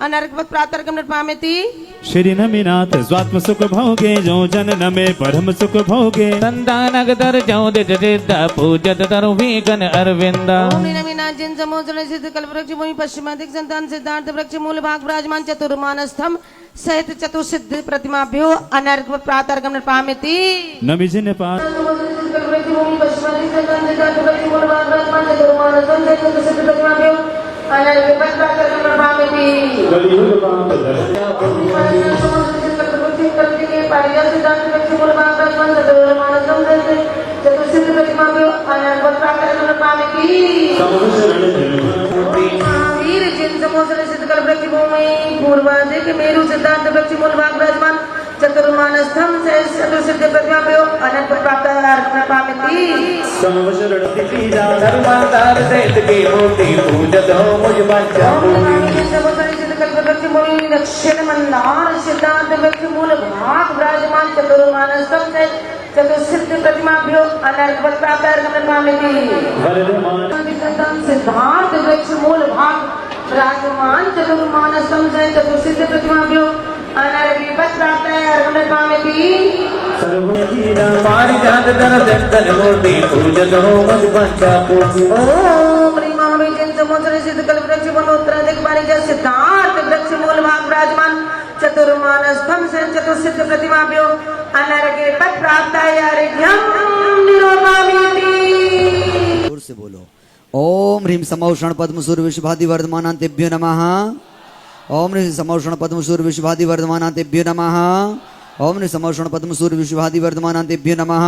अनर्क पद प्राप्त गमन प्रामिति श्री नमीनाथ स्वात्म सुख भोगे जो जन नमे परम सुख भोगे संतान अगदर जो दिदा पूजत तरु वीगन अरविंदा ओम नमीनाथ जिन समुद्र स्थित कल्प वृक्ष भूमि पश्चिमाधिक संतान सिद्धार्थ वृक्ष मूल भाग विराजमान चतुर्मानस्थम सहित चतुर्सिद्ध प्रतिमा भी अनर्क पद प्राप्त गमन प्रामिति नमी जिन पार अनर्क पद प्राप्त गमन प्रामिति पारिजात सिद्धार्थ वृक्ष मूल भाग विराजमान चतुर्मानसं चतुर्सिद्ध प्रतिमाभ्यो अनर्वत्राकरणपामिति महावीर जिन समोसन सिद्ध कल वृक्ष भूमि पूर्वाधिक मेरु सिद्धांत वृक्ष मूल भाग विराजमान चतुर्मानस्थम से चतुर्सिद्ध प्रतिमाभ्यो अनर्वत्राकरणपामिति धर्मांतर सहित की मूर्ति पूजत हो मुझ बच्चा दक्षिण मंदार सिद्धांत वृक्ष मूल भाग विराजमान चतुर्मानसम से चतुर्सिद्ध प्रतिमाभ्यो अनर्वत्राकरणपामिति सिद्धांत वृक्ष मूल भाग विराजमान चतुर्मानसम से चतुर्सिद्ध प्रतिमाभ्यो अनर्वत्राकरणपामिति पारिजात धन दंतन मूर्ति पूजत हो मुझ बच्चा ओम ह्रीं महावीर जैन समोसन सिद्ध कल वृक्ष वनोत्तराधिक पारिजात सिद्धार्थ वृक्ष मूल भाग विराजमान चतुर्मानस्थम से चतुर्सिद्ध प्रतिमाभ्यो अनर्गे पद प्राप्ताय अर्घ्यं निरोपामिति। जोर से बोलो। ओम ह्रीं समौषण पद्मसूर विश्वादि वर्धमानान्तेभ्यो नमः। ओम ह्रीं समौषण पद्मसूर विश्वादि वर्धमानान्तेभ्यो नमः। ओम ह्रीं समौषण पद्मसूर विश्वादि वर्धमानान्तेभ्यो नमः।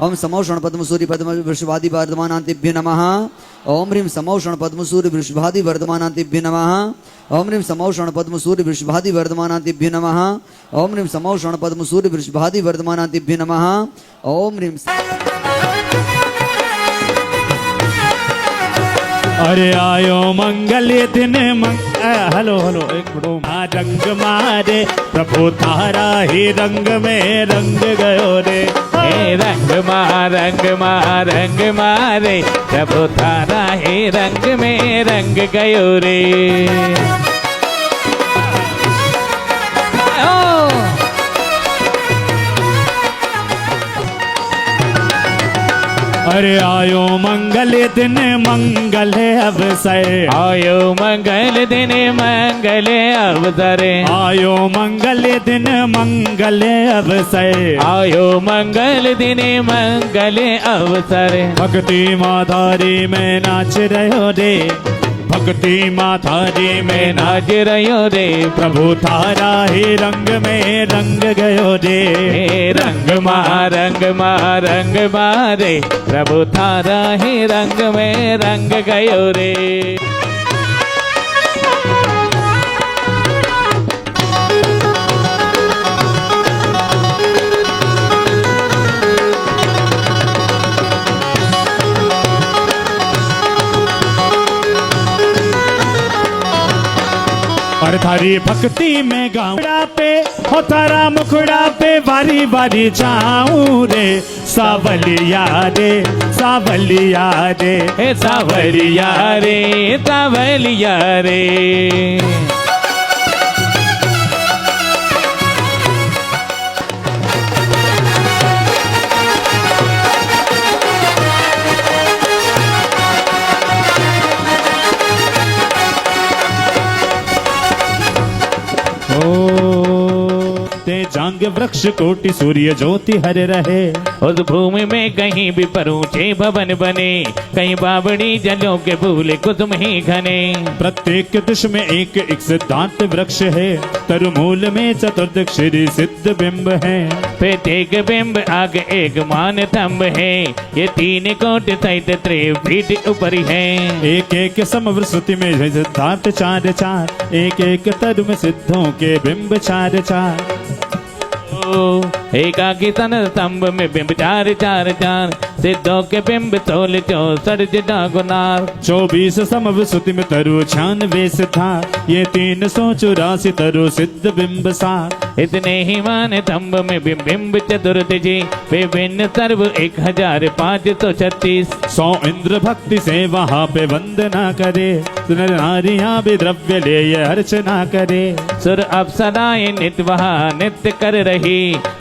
ओम समौषण पद्मसूरि पद्म विश्वादि वर्धमानान्तेभ्यो नमः। ओम ह्रीं समौषण पद्मसूरि विश्वादि वर्धमानान्तेभ्यो नमः। ओम ह्रीं समौषण पद्मसूरि विश्वादि वर्धमानान्तेभ्यो नमः। ओम ह्रीं समौषण पद्मसूरि विश्वादि वर्धमानान्तेभ्यो नमः। ओम ह्रीं अरे आयो मंगल दिन हेलो हेलो एक मिनट रंग मारे प्रभु तारा ही रंग में रंग गयो रे हे रंग मारे प्रभु थारा हे रंग में रंग गयो रे। अरे आयो मंगल दिन मंगल अवसर आयो मंगल दिन मंगल अवसर आयो मंगल दिन मंगल अवसर आयो मंगल दिन मंगल अवसर भक्ति माधारी में नाच रहो रे भक्ति माधारी में नाच रहो रे प्रभु थारा ही रंग में रंग गयो रे रंग मारे प्रभु थारा ही रंग में रंग गयो रे। और थारी भक्ति में गाँवड़ा पे हो तारा मुखड़ा पे बारी बारी जाऊं रे सावलिया रे सावलिया रे हे सावलिया रे सावलिया रे। जांग वृक्ष कोटि सूर्य ज्योति हर रहे उस भूमि में कहीं भी पर ऊंचे भवन बने कहीं बावड़ी जलों के फूल कुसुम ही घने प्रत्येक दिश में एक एक सिद्धांत वृक्ष है तरुमूल में चतुर्दक्षरी सिद्ध बिंब है प्रत्येक बिंब आगे एक मान थम्ब है ये 3 कोट सहित 3 फीट ऊपर है एक एक समवृति में सिद्धांत 4 4 एक एक तरु में सिद्धों के बिंब 4 4 एकाकी तन स्तंभ में बिंब 4 4 4 सिद्धों के बिंब 16 64 गुनार 24 समवृति में तरु 96 सिद्धा ये 384 तरु सिद्ध बिंब सार इतने ही मान थम्ब में बिंब चतुर्दशी विभिन्न सर्व 1536 100 इंद्र भक्ति से वहाँ पे वंदना करे नर नारियां भी द्रव्य ले ये अर्चना करे सुर अप्सराएं नित्य वहाँ नित्य कर रही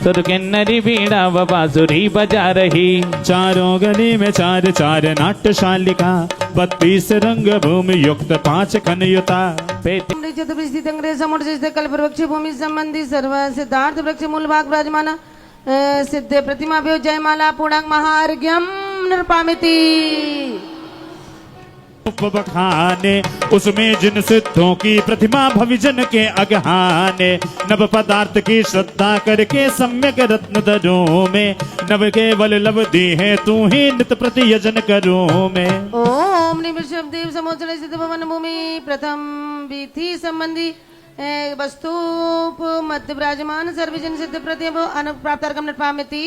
सुर किन्नरी बीड़ा व बांसुरी बजा रही चारों गली में 4 4 नाट्यशालिका 32 रंग भूमि युक्त 5 खनयुता कल्पवृक्ष भूमि संबंधी सर्व सिद्धार्थ वृक्ष मूल भाग विराजमान सिद्ध प्रतिमाभ्यो जयमाला पूर्णांग महार्घ्यम निर्पामिति। बखाने, उसमें जिन सिद्धों की प्रतिमा भविजन के अगहाने, नव पदार्थ की श्रद्धा करके सम्यक रत्न धरो में, नव केवल लव दी है तू ही नित प्रति यजन करो में। ओम निम शब्देव समोचन सिद्ध भवन भूमि प्रथम विधि संबंधी वस्तु मध्य विराजमान सर्वजन सिद्ध प्रतिभ अनुप्राप्त पामिति।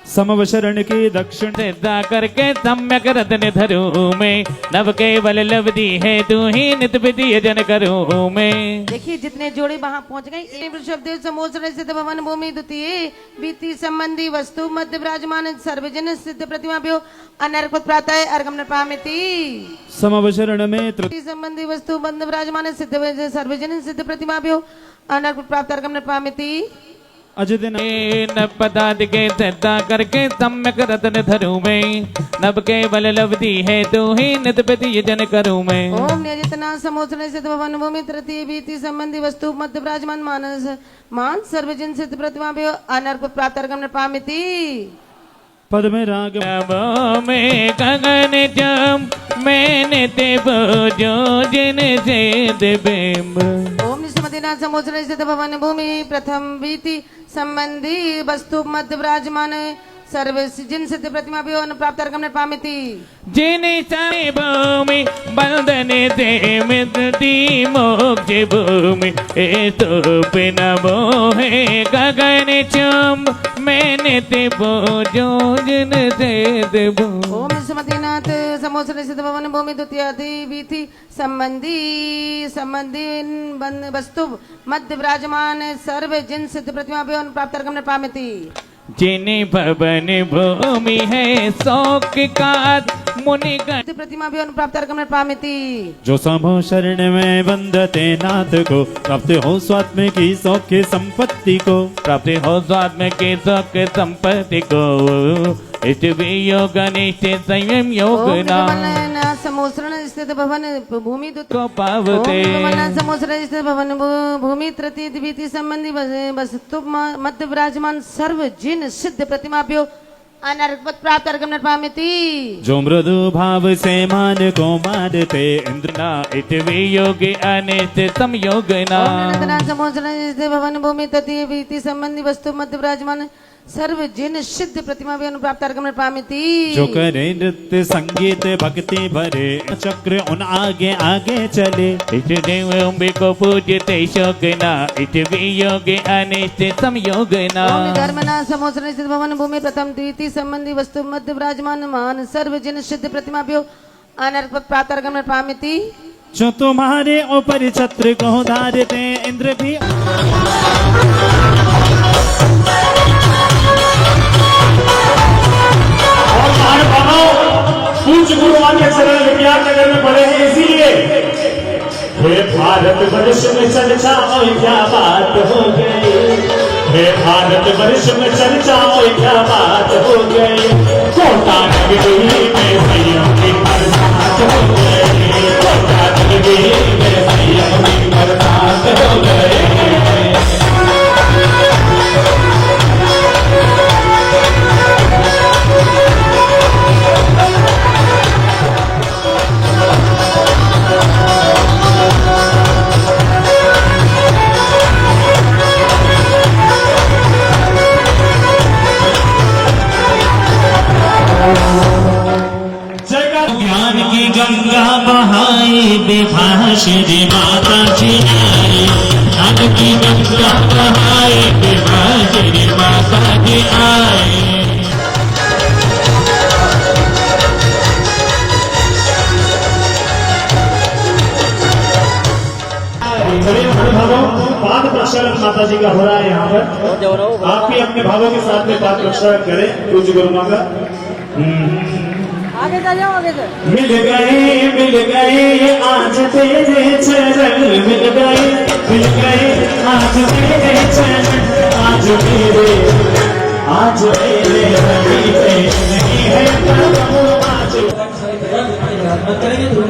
समवशरण की दक्षिण सिद्धा करके सम्यक रत्न धरू में, नव केवल लव दी है तू ही नित विधि यजन करो में। देखिए जितने जोड़े वहां पहुंच गए। शब्देव समोचन सिद्ध भवन भूमि द्वितीय विधि संबंधी वस्तु मध्य विराजमान सर्वजन सिद्ध प्रतिमा भ्यो अनर्पत प्राप्त अर्गम पामिति। समवशरण में संबंधी वस्तु मध्य विराजमान सिद्ध सर्वजन सिद्ध प्रतिमा भ्यो अनर्पत प्राप्त अर्गम पामिति। अजदिन न पदार्थ के श्रद्धा करके सम्यक रत्न धरू में, नव केवल लवदी है तू ही नित विधि यजन करूं मैं। ओम नियजितना समोचन सिद्ध भवन भूमि तृतीय विधि संबंधी वस्तु मध्य विराजमान मानस मान सर्वजन सिद्ध प्रतिमा भ्यो अनर्पत प्राप्त अर्गम पामिति। पद में राग में गगन जम मैंने देव जो जिन से देवेम। ओम निस्मदिनाथ समोचन सिद्ध भवन भूमि प्रथम विधि संबंधी वस्तु मध्य विराजमान सर्व जिन सिद्ध प्रतिमा भी प्राप्त अर्गम पामिति। जिन साई भूमि बंधन दे मिति मोक्ष भूमि ए तो बिना मोहे गगन चम मैंने देवो जो जिन से देवो। ओम निस्मदिनाथ समोचन सिद्ध भवन भूमि द्वितीय विधि संबंधी वस्तु मध्य विराजमान सर्व जिन सिद्ध प्रतिमा भी प्राप्त अर्गम पामिति। जिन्हें भवन भूमि है शौक का मुनि प्रतिमा भी प्राप्त अर्गम पामिति। जो समो शरण में बंधते नाथ को, प्राप्त हो स्वात्म की सौख्य संपत्ति को, प्राप्ति हो स्वात्म के सुख संपत्ति को, इष्ट योग निष्ठ संयम योग नाम समोसरण स्थित भवन भूमि को पावते। समोसरण स्थित भवन भूमि तृतीय विधि संबंधी वस्तु मध्य विराजमान सर्व जिन सिद्ध प्रतिमा भ्यो अनर्पत प्राप्त अर्गम पामिति। जो मृदु भाव से मान को मारते इंद्र ना इष्टवी योग अनिष्ट संयोग ना। समोसरण स्थित भवन भूमि तृतीय विधि संबंधी वस्तु मध्य विराजमान सर्व जिन सिद्ध प्रतिमा भी प्राप्त अर्गम पामिति। जो करे नृत्य संगीत भक्ति भरे चक्र उन आगे आगे चले, इष्ट देव को पूजते शोक ना इष्टवी योग अनिष्ट संयोग ना। धर्मना समोसरण स्थित भवन भूमि प्रथम द्वितीय संबंधी वस्तु मध्य विराजमान मान सर्व जिन सिद्ध प्रतिमा भी अनर्पत प्राप्त अर्गम पामिति। जो तुम्हारे ऊपर छत्र को धारते इंद्र भी पूज्य गुरुवान के चरण विज्ञान नगर में पड़े हैं, इसीलिए हे भारत वर्ष में चर्चा और क्या बात हो गई, हे भारत वर्ष में चर्चा और क्या बात हो गई, कोटा नगरी में संयम की बरसात हो गई, कोटा नगरी में संयम की बरसात हो गई। ज्ञान की गंगा बहाई विवाह श्री माता जी आई, ज्ञान की गंगा बहाई विवाह श्री माता जी आई। पाद प्रक्षालन माता जी का हो रहा है यहाँ पर, आप भी अपने भावों के साथ में पाद प्रक्षालन करें पूज्य गुरु माँ का। आगे जाओ आगे जाओ। मिल गए आज तेरे चरण, मिल गए आज तेरे चरण, आज मेरे नहीं है आज। करेंगे तो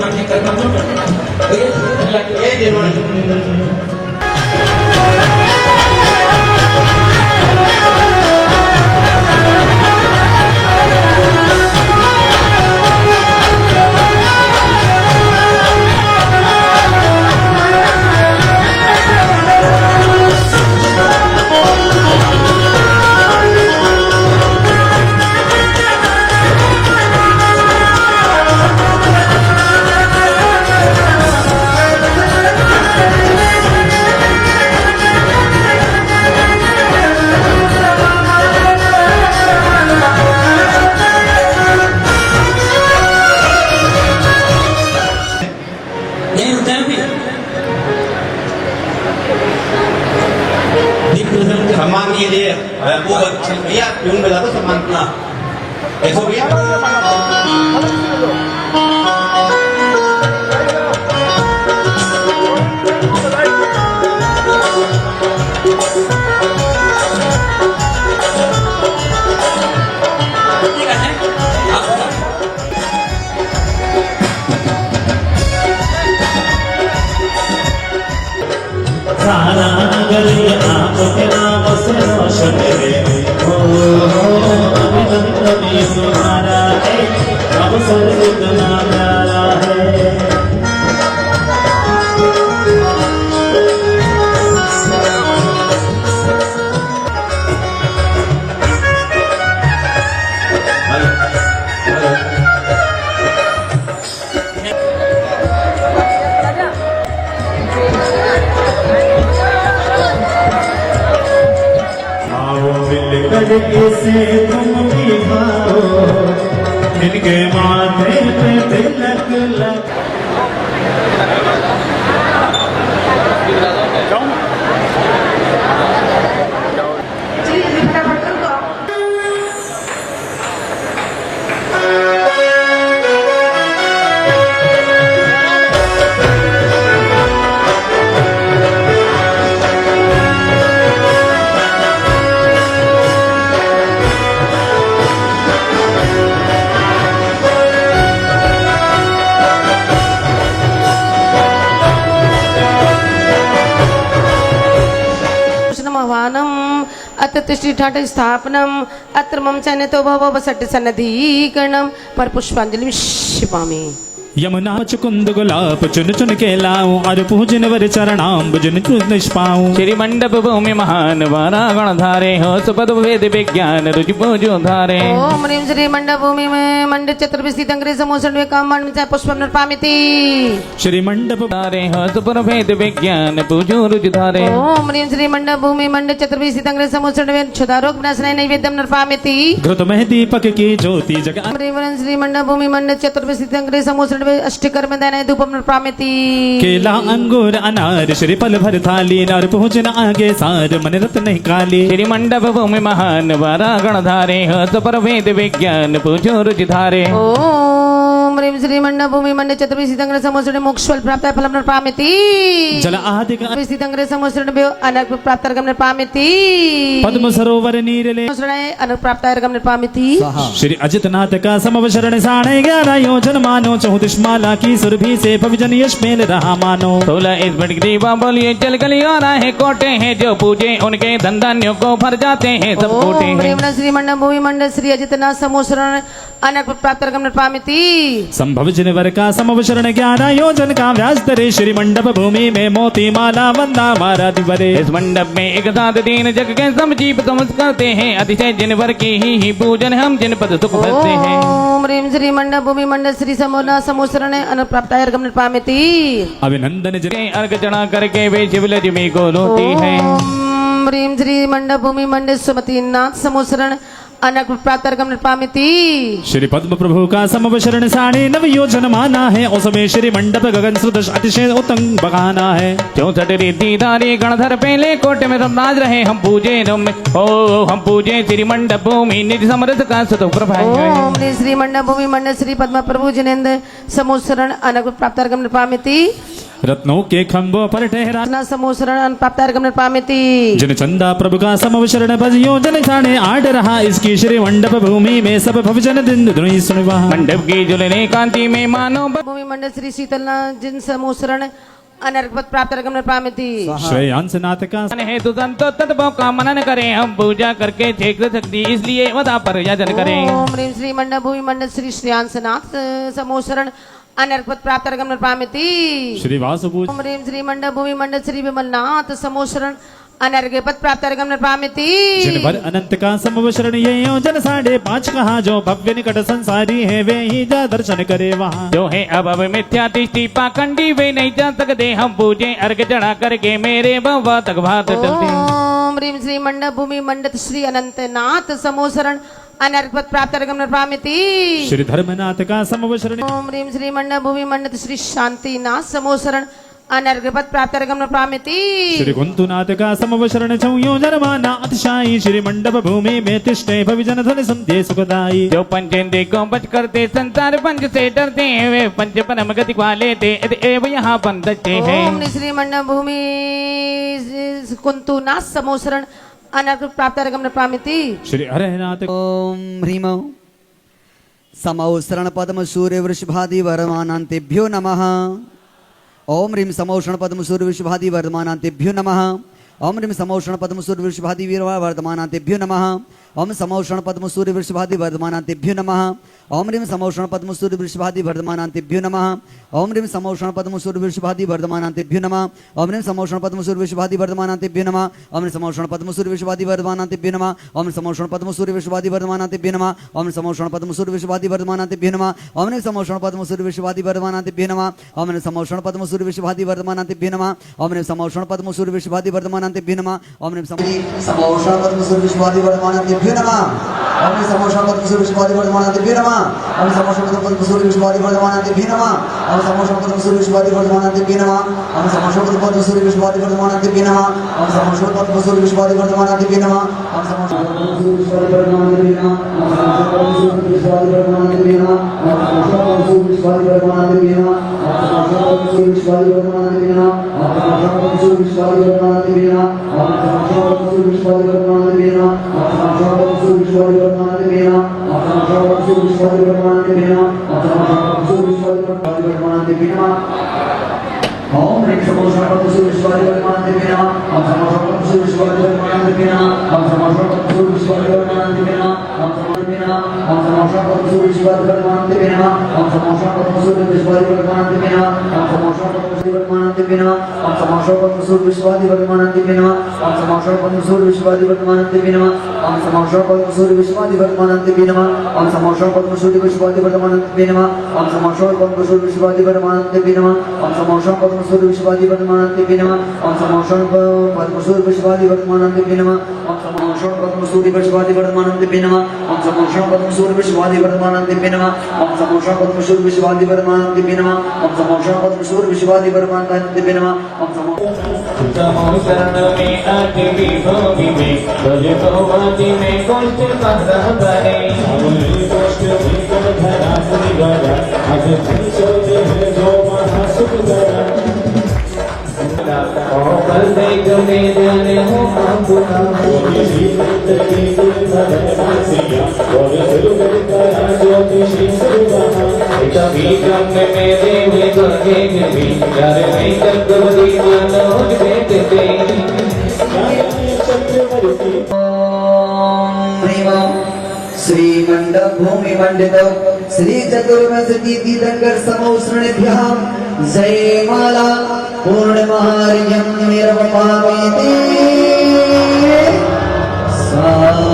ถึงเวลาก็สมันนะไอ้โซเวียต सारा गली आपके नाम से रोशन है ओ अभिनंदन तुम्हारा है अब सर इतना प्यारा है से तुम भी भाओ इनके माथे पे तिलक लग अत्र तिष्ठिठाठ स्थापनम अत्र मम चयनतो भव सट सन्नधीकरणम पर पुष्पांजलि क्षिपामि यमुना चुकुंद गुलाब चुन चुन के लाऊं और पूजन वर चरणाम बुजन निष्पाऊं श्री मंडप भूमि महान वारागण धारे हो सुपद वेद विज्ञान रुचि पूजो धारे ओम ह्रीं श्री मंडप भूमि में मंड चतुर्विशी तंग्रे समोसन वे काम मंड में पुष्पम नर्पामिति श्री मंडप धारे हो सुपद वेद विज्ञान पूजो रुचि धारे ओम ह्रीं श्री मंडप भूमि मंड चतुर्विशी तंग्रे समोसन वे क्षुधारोग विनाशनाय नैवेद्यम नर्पामिति घृत में दीपक की ज्योति जग ओम ह्रीं श्री मंडप भूमि मंड चतुर्विशी तंग्रे समोसन अष्टकर में दाने धूपम नर्पामिति केला अंगूर अनार श्री फल भर थाली नार पूजन आगे सार मन रत नहीं काली श्री मंडप भूमि महान वारागण धारे हो सुपर वेद विज्ञान पूजो रुचि धारे ओम ह्रीं श्री मंडप भूमि मंड चतुर्विशी तंग्रे समोसन मोक्ष फल प्राप्त फलम नर्पामिति जल आदि का चतुर्विशी तंग्रे समोसन भ्यो अनर्क प्राप्त अर्घम नर्पामिति पद्म सरोवर नीरले अनर्क प्राप्त अर्घम नर्पामिति श्री अजितनाथ का समवशरण साढ़े 11 योजन मानो 34 माला की सुरभि से भविजन यश मेल रहा मानो 16 इस बट दीवा बोलिए चल गली और आए कोटे हैं जो पूजे उनके धन धान्यों को भर जाते हैं सब कोटे हैं श्री मंडप भूमि मंडल श्री अजितनाथ समोसरण अनर्क प्राप्त अर्घम नर्पामिति संभव जिनवर का समवशरण 11 योजन का व्यास धरे श्री मंडप भूमि में मोती माला वंदा मारा दिवरे इस मंडप में एक साथ तीन जग के सब जीव समझ करते हैं अतिशय जिनवर की ही पूजन हम जिन पद सुख भरते हैं ओम ह्रीं श्री मंडप भूमि मंडल श्री समोना समोसरण अनर्क प्राप्त अर्घम नर्पामिति अभिनंदन के अर्घ चढ़ा करके वे शिवलज में को लोटी है ओम ह्रीं श्री मंडप भूमि मंडल सुमति नाथ समोसरण अनर्क प्राप्त अर्घम नर्पामिति श्री पद्म प्रभु का समवशरण 9.5 योजन माना है उसमें श्री मंडप गगन सुदश अतिशय उत्तंग बगाना है 64 रीति धारी गणधर पहले कोटे में राज रहे हम पूजे हम पूजे श्री मंडप भूमि निज समर्थ का सुतो प्रभा ओम ह्रीं श्री मंडप भूमि मंडल श्री पद्म प्रभु जिनेन्द्र समोसरण अनर्क प्राप्त अर्घम नर्पामिति रत्नों के खंभों पर ठहरा रत्ना समोसरण अनर्क प्राप्त अर्घम नर्पामिति जिन चंदा प्रभु का समवशरण भज योजन 8.5 रहा इसकी श्री मंडप भूमि में सब भवजन दिन दुनि सुनवा मंडप की जुलने कांति में मानो भूमि मंडल श्री शीतलनाथ जिन समोसरण अनर्क प्राप्त अर्घम नर्पामिति श्रेयांसनाथ का है तो संतो तत्वों का मनन करें हम पूजा करके क्षेत्र शक्ति इसलिए वदा पर याजन करें ओम ह्रीं श्री मंडप भूमि मंडल श्री श्रेयांसनाथ समोसरण अनर्क प्राप्त अर्घम नर्पामिति श्री वासुपूज ओम ह्रीं श्री मंडप भूमि मंडल श्री विमलनाथ समोसरण अनर्घ पद प्राप्त अर्घम नर्पामिति जिन भर अनंत का समवशरण ये योजन 5.5 कहा जो भव्य निकट संसारी है वे ही जा दर्शन करे वहाँ जो है अब मिथ्या दृष्टि पाखंडी वे नहीं जा सकते हम पूजे अर्घ चढ़ा करके मेरे बाबा तक भात डलते ओम ह्रीं श्री मंडप भूमि मंडत श्री अनंतनाथ समोसरण अनर्घ पद प्राप्त अर्घम नर्पामिति श्री धर्मनाथ का समवशरण ओम ह्रीं श्री मंडप भूमि मंडत श्री शांतिनाथ समोसरण अनर्घपत प्राप्तर्गम न प्रामिति श्री कुंतुनाथ का समवशरण संयोजनमाना अतिशायी श्री मंडप भूमि में तिष्ठे भविजन ध्वनि संध्य सुखदाई। जो पंचेंद्रिय को पंच करते संसार पंच से डरते हैं वे पंच परम गति वाले थे एव यहाँ बंधते हैं। ओम श्री मंडप भूमि कुंतुनाथ समोसरण अनर्घ प्राप्तर्गम न प्रामिति श्री हरनाथ ओम ह्रीम समौसरण पद्म सूर्य वृषभादि वर्धमानान्तेभ्यो नमः। ओम ह्रीम समौषण पद्म सूर्य वृषभादि वर्धमानान्तेभ्यो नमः। ओम ह्रीम समौषण पद्म सूर्य वृषभादि वर्धमानान्तेभ्यो नमः। ओम समौषण पद्म सूर्य वृषभादि वर्धमानान्तेभ्यो नमः। ओम ह्रीम समौषण पद्म सूर्य वृषभादि वर्धमानान्तेभ्यो नमः। ओम ह्रीम समौषण पद्म सूर्य वृषभादि वर्धमानान्तेभ्यो नमः। ओम ह्रीम समौषण पद्म सूर्य वृषभादि वर्धमानान्तेभ्यो नमः। ओम ह्रीम समौषण पद्म सूर्य वृषभादि वर्धमानान्तेभ्यो नमः। ओम ह्रीम समौषण पद्म सूर्य वृषभादि वर्धमानान्तेभ्यो नमः। ओम ह्रीम समौषण पद्म सूर्य वृषभादि वर्धमानान्तेभ्यो नमः। ओम ह्रीम समौषण पद्म सूर्य वृषभादि वर्धमानान्तेभ्यो नमः। ओम ह्रीम समौषण पद्म सूर्य वृषभादि वर्धमानान्तेभ्यो नमः। ओम ह्रीम समौषण पद्म सूर्य वृषभादि वर्धमानान्तेभ्यो नमः। ओम ह्रीम समौषण पद्म सूर्य वृषभादि वर्धमानान्तेभ्यो नमः। ओम ह्रीम समौषण पद्म सूर्य वृषभादि वर्धमानान्तेभ्यो नमः। ओम समौषण पद्म सूर्य वृषभादि वर्धमानान्तेभ्यो नमः। ओम समौषण पद्म सूर्य वृषभादि वर्धमानान्तेभ्यो नमः। ओम समौषण पद्म सूर्य वृषभादि वर्धमानान्तेभ्यो नमः। ओम समौषण पद्म सूर्य वृषभादि वर्धमानान्तेभ्यो नमः। ओम समौषण पद्म सूर्य वृषभादि वर्धमानान्तेभ्यो नमः। ओम समौषण पद्म सूर्य वृषभादि वर्धमानान्तेभ्यो नमः। ओम समौषण पद्म सूर्य वृषभादि वर्धमानान्तेभ्यो नमः। ओम समौषण पद्म सूर्य वृषभादि वर्धमानान्तेभ्यो नमः। ओम समौषण पद्म सूर्य वृषभादि वर्धमानान्तेभ्यो नमः। ओम समौषण पद्म सूर्य वृषभादि वर्धमानान्तेभ्यो नमः। ओम समौषण पद्म सूर्य वृषभादि वर्धमानान्तेभ्यो नमः। ओम समौषण पद्म सूर्य वृषभादि वर्धमानान्तेभ्यो नमः। ओम समौषण पद्म सूर्य वृषभादि वर्धमानान्तेभ्यो नमः। ओम ह्रीं समौषण पद्म सूर्य वृषभादि वर्धमानान्तेभ्यो नमः। ओम समौषण पद्म सूर्य वृषभादि वर्धमानान्तेभ्यो नमः। ओम समौषण पद्म सूर्य वृषभादि वर्धमानान्तेभ्यो नमः। ओम समौषण पद्म सूर्य वृषभादि वर्धमानान्तेभ्यो नमः। ओम समौषण पद्म सूर्य वृषभादि वर्धमानान्तेभ्यो नमः। ओम समौषण पद्म सूर्य वर्धमानान्तेभ्यो नमः। ओम समौषण पद्म सूर्य वृषभादि वर्धमानान्तेभ्यो नमः। ओम समौषण पद्म सूर्य वृषभादि वर्धमानान्तेभ्यो नमः। ओम समौषण पद्म सूर्य वृषभादि वर्धमानान्तेभ्यो नमः। ओम समौषण पद्म सूर्य वृषभादि वर्धमानान्तेभ्यो नमः। ओम समौषण पद्म सूर्य वृषभादि वर्धमानान्तेभ्यो नमः। ओम समौषण पद्म सूर्य वृषभादि वर्धमानान्तेभ्यो नमः। ओम समौषण पद्म सूर्य वृषभादि वर्धमानान्तेभ्यो नमः। ओम समौषण पद्म सूर्य वृषभादि वर्धमानान्तेभ्यो नमः। ओम समौषण पद्म सूर्य वृषभादि वर्धमानान्तेभ्यो नमः। ओम समौषण पद्म सूर्य वृषभादि वर्धमानान्तेभ्यो नमः। ओम समौषण पद्म सूर्य वृषभादि वर्धमानान्तेभ्यो नमः। ओम समौसरण में आठवीं भूमि में भजगौवादी में गोष्ठ पहरा करे गोष्ठ भीतर धरा परिवारा अग सोचे है जो महासुखदरा और देख में जाने हो पुना बोली जीवित की भजनासिया और सुलगड़ करा ज्योतिषी सुरवा कभी गम में देव दुर्गे भी यार नहीं चक्रवर्ती मानो बेटते श्री मंडप भूमि मंडित श्री चतुर्मसी तीर्थंकर समौसृणेभ्यः जय माला पूर्णमहार्यं निर्वपामयति स्वाहा।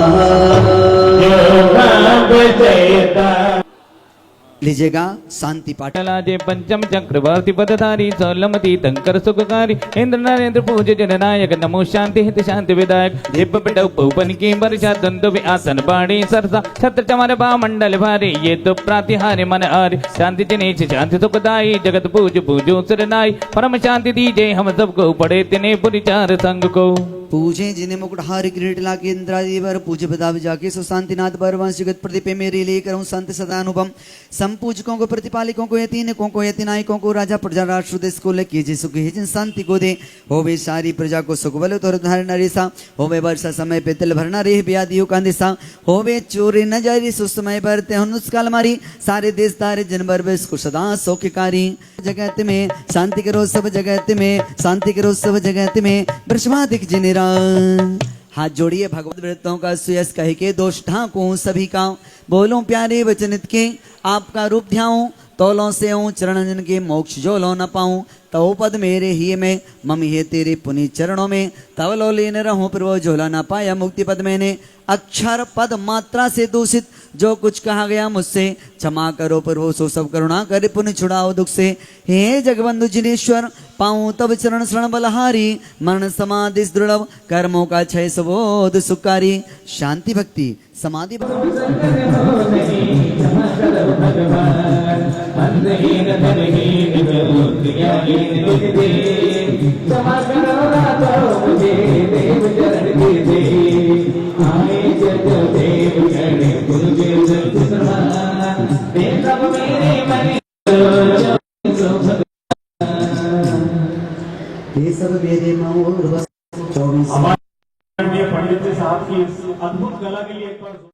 लीजिएगा शांति पाठ। लाजे पंचम चक्रवर्ती पदधारी सौलमती तंकर सुखकारी इंद्र नरेंद्र पूज्य जननायक नमो शांति हित शांति विदायक दिव्य पिटौ पौपन की वर्षा द्वंद्व आसन बाणी सरसा छत्र चमर बा मंडल भारी ये तो प्रातिहार्य मन आर्य शांति जनेश शांति सुखदाई जगत पूज पूजो सिरनाई परम शांति दीजे हम सबको पड़े तिने पुरी चार संग को पूजे जिन्हें मुकुटहारी किरीट लाके इंद्रादिवर पूज्य प्रताप जाके सुशांतिनाथ परवंश जगत प्रदीप मेरे लिए करूं संत सदानुपम संपूजकों को प्रतिपालिकों को यतीनों को यतिनायकों को राजा प्रजा राष्ट्र देश को लेके जिसु के जिन शांति को दे होवे सारी प्रजा को सुख बल तो धारण नरेसा होवे वर्षा समय पे तिल भरना रे ब्यादियों का दिशा होवे चोरी न जारी सुसमय बरते नुस्काल मारी सारे देश तारे जन बरबेस को सदा सौख्यकारी जगत में शांति करो सब जगत में शांति करो सब जगत में वृषभाधिक जिनेरा हाथ जोड़िए भगवत वृत्तों का सुयस कह के दोष ढांकूं सभी का बोलूं प्यारे वचनित के आपका रूप ध्याऊं तौलों से हूँ चरणजन के मोक्ष जो लो न पाऊं तव पद मेरे ही में मम्मी है तेरे पुनीत चरणों में तव लो लेने रहूं प्रभु झोला न पाया मुक्ति पद मैंने अक्षर पद मात्रा से दूषित जो कुछ कहा गया मुझसे क्षमा करो प्रभु सो सब करुणा करे पुण्य छुड़ाओ दुख से हे जगबंधु जिनेश्वर पाऊं तब चरण शरण बलहारी मरण समाधि दृढ़ कर्मों का क्षय सबोध सुकारी शांति भक्ति समाधि अंतहीन धनहीन जो क्रियाहीन मुझे दे क्षमा करो दाता मुझे देव चरण के दे आए जग देव गण गुरु जग समान दे सब मेरे मन ये सब मेरे माँ 24 हमारे पंडित जी साहब की इस अद्भुत कला के लिए एक बार